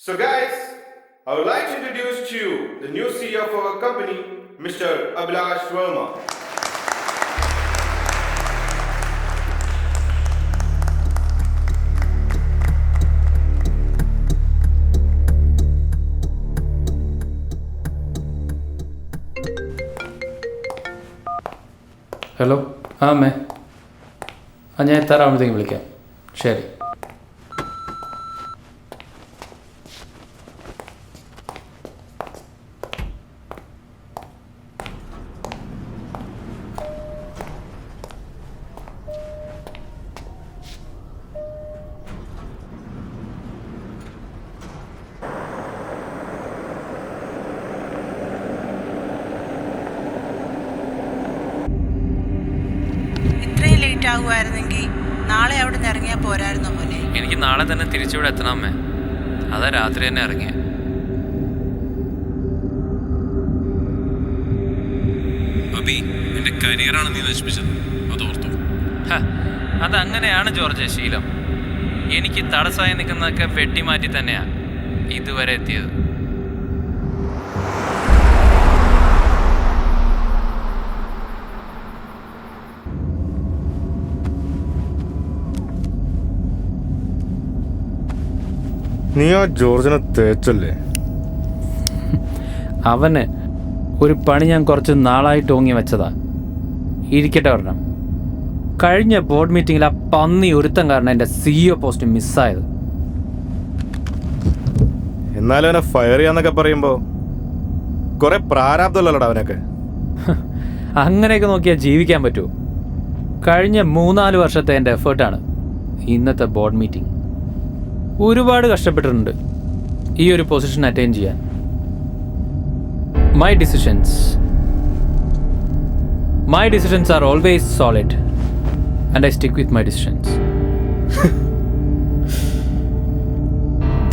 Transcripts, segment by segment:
So guys, I would like to introduce to you the new CEO of our company, Mr. Abhilash Verma. Hello അമ്മേ ഞാൻ എത്താറാകുമ്പോഴത്തേക്കും വിളിക്കാം. ശരി. Late ആകുമായിരുന്നെങ്കിൽ നാളെ അവിടെ നിന്ന് ഇറങ്ങിയാൽ പോരായിരുന്നോ മോനെ? എനിക്ക് നാളെ തന്നെ തിരിച്ചിവിടെ എത്തണം അമ്മേ. അതാ രാത്രി തന്നെ ഇറങ്ങിയ. അബി, എന്റെ കരിയറാണ് നീ നശിപ്പിച്ചത്, അതോർത്തു. അതങ്ങനെയാണ് ജോർജ് ശീലം. എനിക്ക് തടസ്സമായി നിൽക്കുന്നതൊക്കെ വെട്ടിമാറ്റി തന്നെയാ ഇതുവരെ എത്തിയത്. നീ ആ ജോർജിനെ തേച്ചല്ലേ? അവന് ഒരു പണി ഞാൻ കുറച്ച് നാളായിട്ട് ഓങ്ങി വെച്ചതാ. ഇരിക്കട്ടെ ഒരെണ്ണം. കഴിഞ്ഞ ബോർഡ് മീറ്റിങ്ങിൽ ആ പന്നി ഒരുത്തം കാരണം എൻ്റെ CEO പോസ്റ്റ് മിസ്സായത്. എന്നാലും അവനെ ഫയർ ചെയ്യാന്നൊക്കെ പറയുമ്പോ കുറെ പ്രാരാബ്ദമല്ലടാ അവനൊക്കെ. അങ്ങനെയൊക്കെ നോക്കിയാൽ ജീവിക്കാൻ പറ്റുമോ? കഴിഞ്ഞ 3-4 വർഷത്തെ എൻ്റെ എഫേർട്ടാണ് ഇന്നത്തെ ബോർഡ് മീറ്റിംഗ്. ഒരുപാട് കഷ്ടപ്പെട്ടിട്ടുണ്ട് ഈ ഒരു പൊസിഷൻ അറ്റൈൻ ചെയ്യാൻ. My decisions are always solid and I stick with my decisions.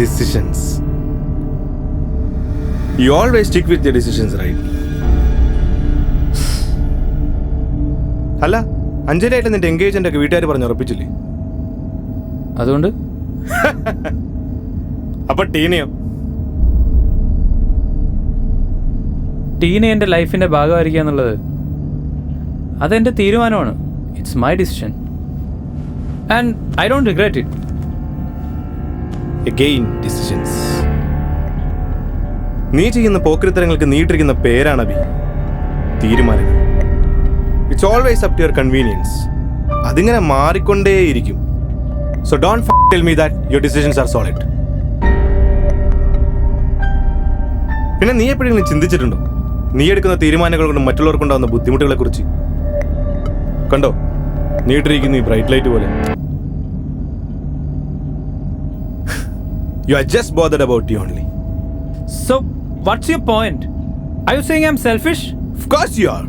Decisions. You always stick with your decisions, right? അല്ല, അഞ്ജലിയായിട്ട് നിന്റെ എൻഗേജ്മെന്റ് ഒക്കെ വീട്ടുകാർ പറഞ്ഞ് ഉറപ്പിച്ചില്ലേ? അതുകൊണ്ട് അപ്പൊ ടീനയോ? ടീന എൻ്റെ ലൈഫിൻ്റെ ഭാഗമായിരിക്കുക എന്നുള്ളത് അതെൻ്റെ തീരുമാനമാണ്. It's my decision and I don't regret it. Again, decisions. നീ ചെയ്യുന്ന പോക്രിത്തരങ്ങൾക്ക് നീട്ടിരിക്കുന്ന പേരാണ് അഭി തീരുമാനങ്ങൾ. It's always up to your convenience. അതിങ്ങനെ മാറിക്കൊണ്ടേയിരിക്കും. So don't tell me that your decisions are solid. പിന്നെ നീ എപ്പോഴെങ്കിലും ചിന്തിച്ചിട്ടുണ്ടോ നീ എടുക്കുന്ന തീരുമാനങ്ങൾ കൊണ്ട് മറ്റുള്ളവർക്കുണ്ടാകുന്ന ബുദ്ധിമുട്ടുകളെ കുറിച്ച്? കണ്ടോ, നീട്ടിരിക്കുന്നു ഈ ബ്രൈറ്റ് ലൈറ്റ് പോലെ. You are just bothered about you only. So, what's your point? Are you saying I'm selfish? Of course you are.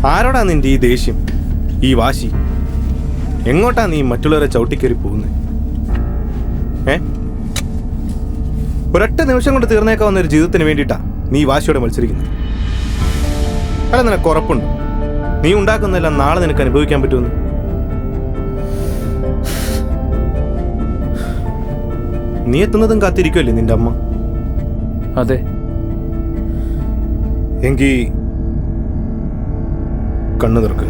ആരോടാ നിന്റെ ഈ ദേഷ്യം, ഈ വാശി? എങ്ങോട്ടാ നീ മറ്റുള്ളവരെ ചവിട്ടിക്കയറി പോകുന്നത്? ഒരൊറ്റ നിമിഷം കൊണ്ട് തീർന്നേക്കാവുന്ന ഒരു ജീവിതത്തിന് വേണ്ടിയിട്ടാ നീ വാശിയോടെ മത്സരിക്കുന്നത്. അല്ല, നിനക്ക് ഉറപ്പുണ്ട് നീ ഉണ്ടാക്കുന്നതെല്ലാം നാളെ നിനക്ക് അനുഭവിക്കാൻ പറ്റുമെന്ന്? നീ എത്തുന്നതും കാത്തിരിക്കുമല്ലേ നിന്റെ അമ്മ? അതെ. എങ്കിൽ കണ്ണു തുറക്ക്.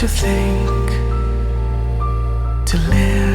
To think, to live.